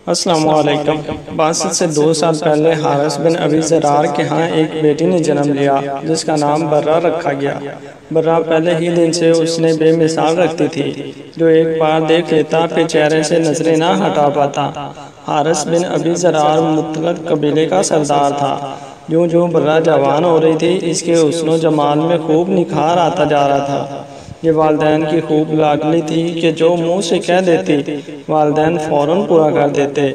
السلام علیکم۔ باسط سے 2 سال پہلے حارث بن ابی زرار کے ہاں ایک بیٹی نے جنم لیا جس کا نام برہ رکھا گیا۔ برہ پہلے ہی دن سے اس نے بے مثال رکھتی تھی، جو ایک بار دیکھ لیتا پھر چہرے سے نظریں نہ ہٹا پاتا۔ حارث بن ابی زرار مطلق قبیلے کا سردار تھا۔ جو برہ جوان ہو رہی تھی، اس کے حسن و جمال میں خوب نکھار آتا جا رہا تھا۔ یہ والدین کی خوب لاڈلی تھی کہ جو منہ سے کہہ دیتی والدین فوراً پورا کر دیتے۔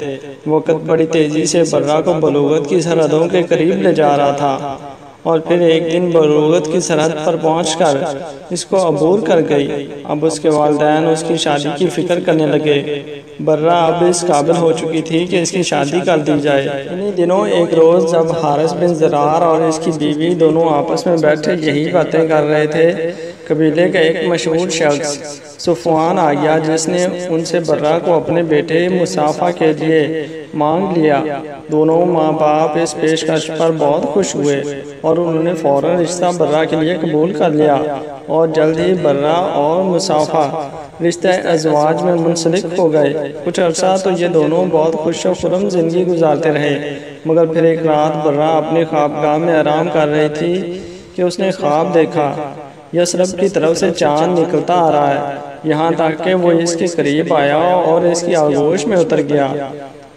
وقت بڑی تیزی سے برہ کو بلوغت کی سرحدوں کے قریب لے جا رہا تھا، اور پھر ایک دن بلوغت کی سرحد پر پہنچ کر اس کو عبور کر گئی۔ اب اس کے والدین اس کی شادی کی فکر کرنے لگے۔ برہ اب اس قابل ہو چکی تھی کہ اس کی شادی کر دی جائے۔ انہی دنوں ایک روز جب حارث بن زرار اور اس کی بیوی دونوں آپس میں بیٹھے یہی باتیں کر رہے تھے، قبیلے کا ایک مشہور شخص صفوان آ گیا، جس نے ان سے برہ کو اپنے بیٹے مصافحہ کے لیے مانگ لیا۔ دونوں ماں باپ اس پیشکش پر بہت خوش ہوئے اور انہوں نے فوراً رشتہ برہ کے لیے قبول کر لیا، اور جلد ہی برہ اور مصافحہ رشتہ ازواج میں منسلک ہو گئے۔ کچھ عرصہ تو یہ دونوں بہت خوش و خرم زندگی گزارتے رہے، مگر پھر ایک رات برہ اپنی خوابگاہ میں آرام کر رہی تھی کہ اس نے خواب دیکھا یثرب کی طرف سے چاند نکلتا آ رہا ہے، یہاں تک کہ وہ اس کے قریب آیا اور اس کی آغوش میں اتر گیا۔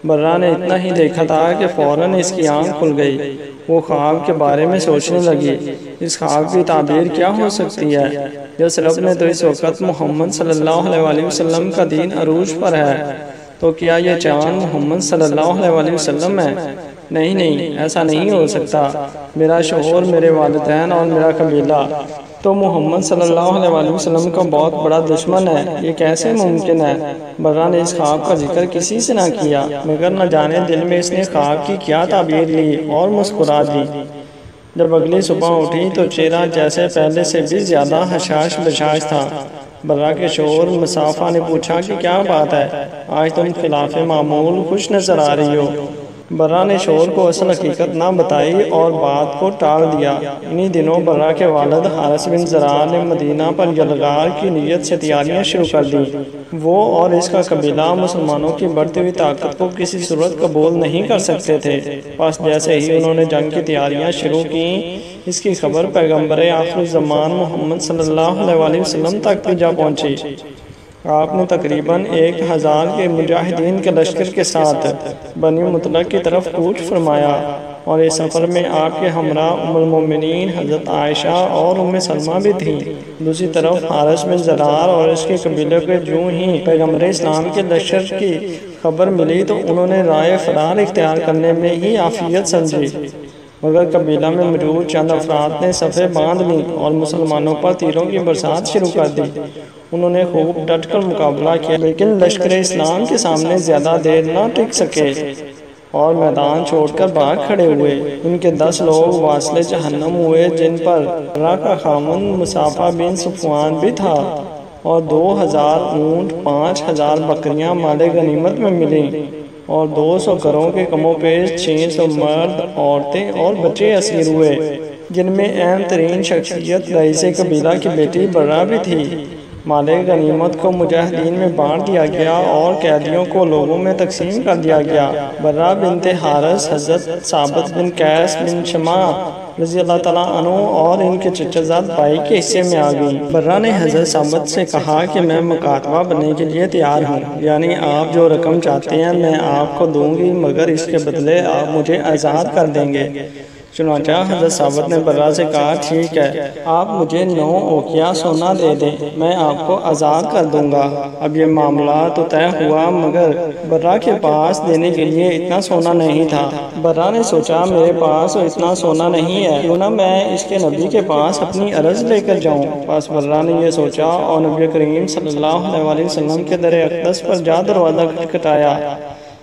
برہ نے اتنا ہی دیکھا تھا کہ فوراً اس کی آنکھ کھل گئی۔ وہ خواب کے بارے میں سوچنے لگی، اس خواب کی تعبیر کیا ہو سکتی ہے؟ یثرب نے تو اس وقت محمد صلی اللہ علیہ وسلم کا دین عروج پر ہے، تو کیا یہ چاند محمد صلی اللہ علیہ وسلم ہے؟ نہیں، ایسا نہیں ہو سکتا۔ میرا شوہر، میرے والدین اور میرا قبیلہ تو محمد صلی اللہ علیہ وسلم کا بہت بڑا دشمن ہے، یہ کیسے ممکن ہے؟ برہ نے اس خواب کا ذکر کسی سے نہ کیا، مگر نہ جانے دل میں اس نے خواب کی کیا تعبیر لی اور مسکرا دی۔ جب اگلی صبح اٹھی تو چہرہ جیسے پہلے سے بھی زیادہ حشاش بشاش تھا۔ برہ کے شوہر مصافحہ نے پوچھا کہ کیا بات ہے، آج تم خلاف معمول خوش نظر آ رہی ہو۔ برہ نے شوہر کو اصل حقیقت نہ بتائی اور بات کو ٹال دیا۔ انہی دنوں برہ کے والد حارث بن زرار نے مدینہ پر یلغار کی نیت سے تیاریاں شروع کر دیں۔ وہ اور اس کا قبیلہ مسلمانوں کی بڑھتی ہوئی طاقت کو کسی صورت قبول نہیں کر سکتے تھے۔ بس جیسے ہی انہوں نے جنگ کی تیاریاں شروع کیں، اس کی خبر پیغمبر آخر الزمان محمد صلی اللہ علیہ وسلم تک بھی جا پہنچی۔ آپ نے تقریباً 1000 کے مجاہدین کے لشکر کے ساتھ بنی مطلق کی طرف کوچ فرمایا، اور اس سفر میں آپ کے ہمراہ ام المومنین حضرت عائشہ اور ام سلمہ بھی تھیں۔ دوسری طرف حارث بن زرار اور اس کے قبیلے کے جو ہی پیغمبر اسلام کے لشکر کی خبر ملی تو انہوں نے رائے فرار اختیار کرنے میں ہی عافیت سمجھی، مگر قبیلہ میں موجود چند افراد نے صفیں باندھ لیں اور مسلمانوں پر تیروں کی برسات شروع کر دی۔ انہوں نے خوب ڈٹ کر مقابلہ کیا، لیکن لشکر اسلام کے سامنے زیادہ دیر نہ ٹک سکے اور میدان چھوڑ کر بھاگ کھڑے ہوئے۔ ان کے 10 لوگ واصل جہنم ہوئے، جن پر برہ کا خاوند مصافحہ بن صفوان بھی تھا، اور 2000 اونٹ، 5000 بکریاں مال غنیمت میں ملیں، اور 200 گھروں کے کم و بیش 600 مرد، عورتیں اور بچے اسیر ہوئے، جن میں اہم ترین شخصیت رئیس قبیلہ کی بیٹی برہ بھی تھی۔ مال غنیمت کو مجاہدین میں بانٹ دیا گیا اور قیدیوں کو لوگوں میں تقسیم کر دیا گیا۔ برہ بنت حارث حضرت ثابت بن قیس بن شمع رضی اللہ تعالیٰ عنہ اور ان کے چچا زاد بھائی کے حصے میں آ گئی۔ برہ نے حضرت ثابت سے کہا کہ میں مکاتبہ بننے کے لیے تیار ہوں، یعنی آپ جو رقم چاہتے ہیں میں آپ کو دوں گی، مگر اس کے بدلے آپ مجھے آزاد کر دیں گے۔ چنانچہ حضرت ثابت نے برہ سے کہا، ٹھیک ہے، آپ مجھے 9 اوقیہ سونا دے دیں، میں آپ کو آزاد کر دوں گا۔ اب یہ معاملہ تو طے ہوا، مگر برہ کے پاس دینے کے لیے اتنا سونا نہیں تھا۔ برہ نے سوچا، میرے پاس اتنا سونا نہیں ہے، کیوں نہ میں اس کے نبی کے پاس اپنی عرض لے کر جاؤں۔ بس برہ نے یہ سوچا اور نبی کریم صلی اللہ علیہ وسلم کے در اقدس پر جا دروازہ کھٹکھٹایا،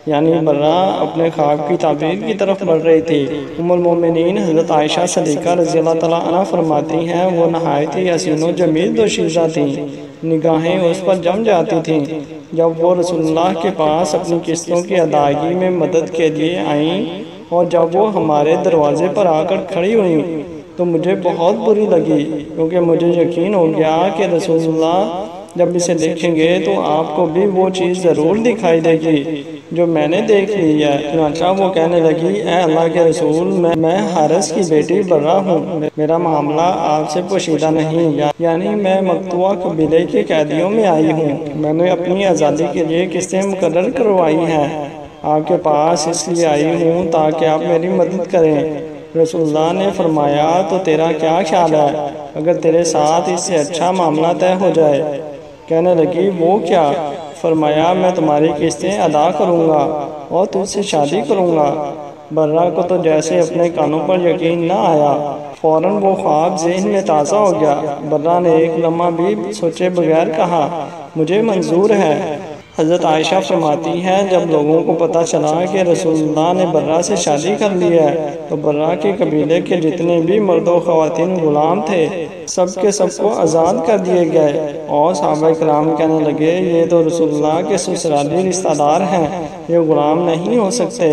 یعنی برہ اپنے خواب کی تعبیر کی طرف بڑھ رہی تھی۔ ام المومنین حضرت عائشہ صدیقہ رضی اللہ تعالیٰ عنہ فرماتی ہیں، وہ نہایت ہی حسین و جمیل دوشیزہ تھیں، نگاہیں اس پر جم جاتی تھیں۔ جب وہ رسول اللہ کے پاس اپنی قسطوں کی ادائیگی میں مدد کے لیے آئیں اور جب وہ ہمارے دروازے پر آ کر کھڑی ہوئیں تو مجھے بہت بری لگی، کیونکہ مجھے یقین ہو گیا کہ رسول اللہ جب اسے دیکھیں گے تو آپ کو بھی وہ چیز ضرور دکھائی دے گی جو میں نے دیکھ لی ہے۔ چنانچہ وہ کہنے لگی، اے اللہ کے رسول، میں حارث کی بیٹی برہ ہوں، میرا معاملہ آپ سے پوشیدہ نہیں، یعنی میں مقطوعہ قبیلے کے قیدیوں میں آئی ہوں۔ میں نے اپنی آزادی کے لیے قسطیں مقرر کروائی ہیں، آپ کے پاس اس لیے آئی ہوں تاکہ آپ میری مدد کریں۔ رسول اللہ نے فرمایا، تو تیرا کیا خیال ہے اگر تیرے ساتھ اس سے اچھا معاملہ طے ہو جائے؟ کہنے لگی، وہ کیا؟ فرمایا، میں تمہاری قسطیں ادا کروں گا اور تجھ سے شادی کروں گا۔ برہ کو تو جیسے اپنے کانوں پر یقین نہ آیا، فوراً وہ خواب ذہن میں تازہ ہو گیا۔ برہ نے ایک لمحہ بھی سوچے بغیر کہا، مجھے منظور ہے۔ حضرت عائشہ فرماتی ہیں، جب لوگوں کو پتہ چلا کہ رسول اللہ نے برہ سے شادی کر لی ہے تو برہ کے قبیلے کے جتنے بھی مرد و خواتین غلام تھے سب کے سب کو آزاد کر دیے گئے، اور صحابہ کرام کہنے لگے، یہ تو رسول اللہ کے سسرالی رشتہ دار ہیں، یہ غلام نہیں ہو سکتے۔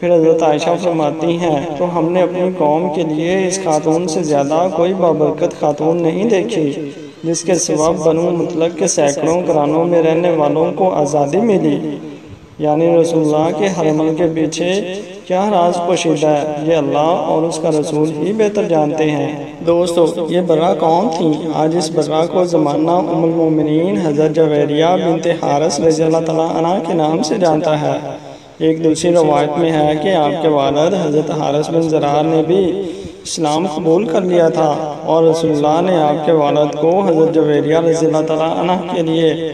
پھر حضرت عائشہ فرماتی ہیں، تو ہم نے اپنی قوم کے لیے اس خاتون سے زیادہ کوئی بابرکت خاتون نہیں دیکھی جس کے سبب بنو مطلق کے سینکڑوں گھرانوں میں رہنے والوں کو آزادی ملی۔ یعنی رسول اللہ کے ہر عمل کے پیچھے کیا راز پوشیدہ ہے، یہ اللہ اور اس کا رسول ہی بہتر جانتے ہیں۔ دوستو، یہ برہ کون تھیں؟ آج اس برہ کو زمانہ ام المومنین حضرت جویریہ بنت حارث رضی اللہ تعالیٰ عنہ کے نام سے جانتا ہے۔ ایک دوسری روایت میں ہے کہ آپ کے والد حضرت حارث بن زرار نے بھی اسلام قبول کر لیا تھا، اور رسول اللہ نے آپ کے والد کو حضرت جویریہ رضی اللہ تعالیٰ عنہ کے لیے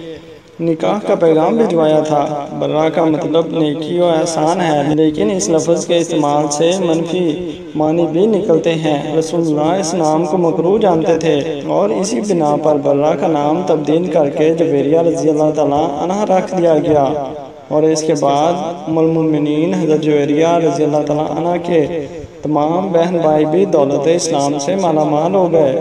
نکاح کا پیغام بھجوایا تھا۔ برہ کا مطلب نیکی و احسان ہے، لیکن اس لفظ کے استعمال سے منفی معنی بھی نکلتے ہیں۔ رسول اللہ اس نام کو مکروہ جانتے تھے، اور اسی بنا پر برہ کا نام تبدیل کر کے جویریہ رضی اللہ تعالیٰ عنہ رکھ دیا گیا، اور اس کے بعد ام المومنین حضرت جویریہ رضی اللہ تعالیٰ عنہ کے تمام بہن بھائی بھی دولت اسلام سے مالا مال ہو گئے۔